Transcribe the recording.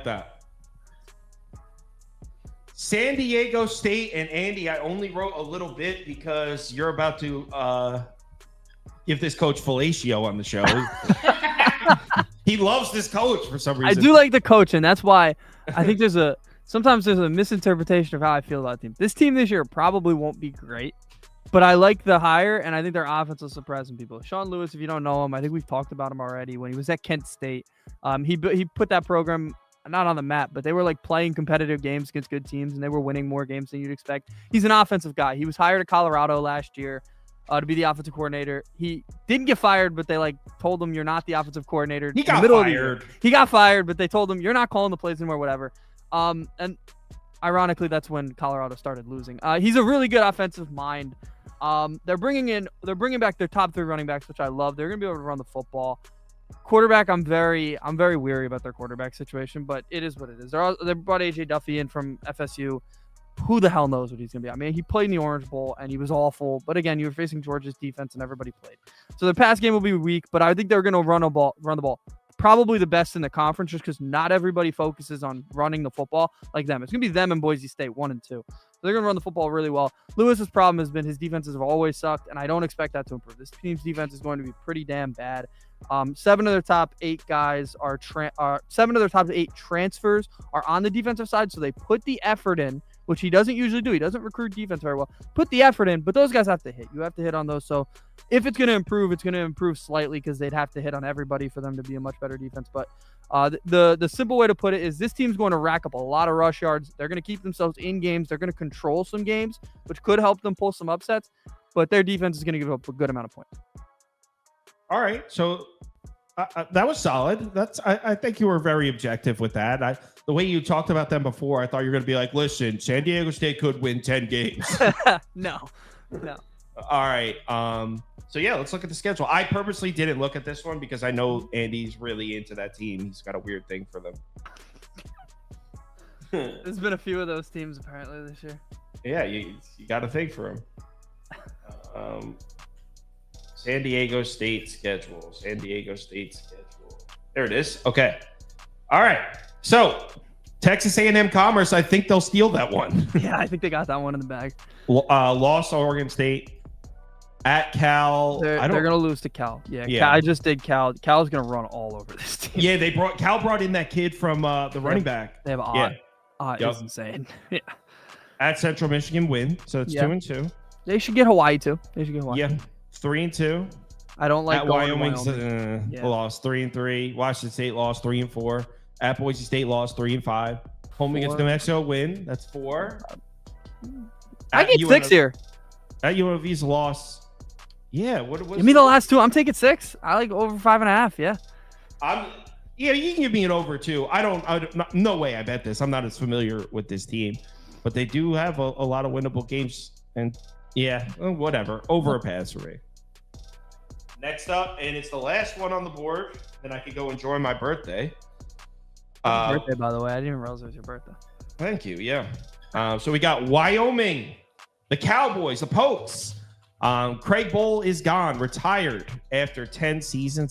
that. San Diego State and Andy, I only wrote a little bit because you're about to give this coach fellatio on the show. He loves this coach for some reason. I do like the coach, and that's why I think sometimes there's a misinterpretation of how I feel about the team. This team this year probably won't be great, but I like the hire, and I think their offense will surprise some people. Sean Lewis, if you don't know him, I think we've talked about him already. When he was at Kent State, he put that program not on the map, but they were like playing competitive games against good teams, and they were winning more games than you'd expect. He's an offensive guy. He was hired at Colorado last year to be the offensive coordinator. He didn't get fired, but they told him you're not the offensive coordinator. He got fired. He got fired, but they told him you're not calling the plays anymore, whatever. And ironically, that's when Colorado started losing. He's a really good offensive mind. They're bringing back their top 3 running backs, which I love. They're going to be able to run the football. Quarterback, I'm very weary about their quarterback situation, but it is what it is. They brought AJ Duffy in from FSU. Who the hell knows what he's going to be? I mean, he played in the Orange Bowl, and he was awful. But again, you were facing Georgia's defense, and everybody played. So the pass game will be weak, but I think they're going to run the ball. Probably the best in the conference, just because not everybody focuses on running the football like them. It's going to be them and Boise State, 1 and 2. So they're going to run the football really well. Lewis's problem has been his defenses have always sucked, and I don't expect that to improve. This team's defense is going to be pretty damn bad. 7 of their top 8 guys are 7 of their top 8 transfers are on the defensive side, so they put the effort in, which he doesn't usually do. He doesn't recruit defense very well. Put the effort in, but those guys have to hit. You have to hit on those. So if it's going to improve, it's going to improve slightly because they'd have to hit on everybody for them to be a much better defense. But the simple way to put it is this team's going to rack up a lot of rush yards. They're going to keep themselves in games. They're going to control some games, which could help them pull some upsets. But their defense is going to give up a good amount of points. All right. So that was solid. I think you were very objective with that. The way you talked about them before, I thought you were going to be like, listen, San Diego State could win 10 games. No. All right. So, yeah, let's look at the schedule. I purposely didn't look at this one because I know Andy's really into that team. He's got a weird thing for them. There's been a few of those teams apparently this year. Yeah, you got a thing for him. San Diego State schedule. There it is. Okay. All right. So, Texas A&M Commerce, I think they'll steal that one. Yeah, I think they got that one in the bag. Lost Oregon State. At Cal. They're going to lose to Cal. Yeah. Cal, I just did Cal. Cal's going to run all over this team. Yeah, Cal brought in that kid from the running back. They have Ott. Ott is insane. Yeah. At Central Michigan win. So it's 2-2. They should get Hawaii too. Yeah. 3-2. I don't like at Wyoming. Lost 3-3. Washington State lost 3-4. At Boise State lost 3-5. Home against New Mexico win. That's 4. I get 6 here. At UNLV's loss. Yeah. What was? Give me the last 2. I'm taking 6. I like over 5.5. Yeah. Yeah, you can give me an over too. No way I bet this. I'm not as familiar with this team, but they do have a lot of winnable games. And yeah, whatever. Over a pass for me. Next up, and it's the last one on the board, then I could go enjoy my birthday. Birthday, by the way. I didn't even realize it was your birthday. Thank you. Yeah. So we got Wyoming, the Cowboys, the Pokes. Craig Bowl is gone, retired after 10 seasons.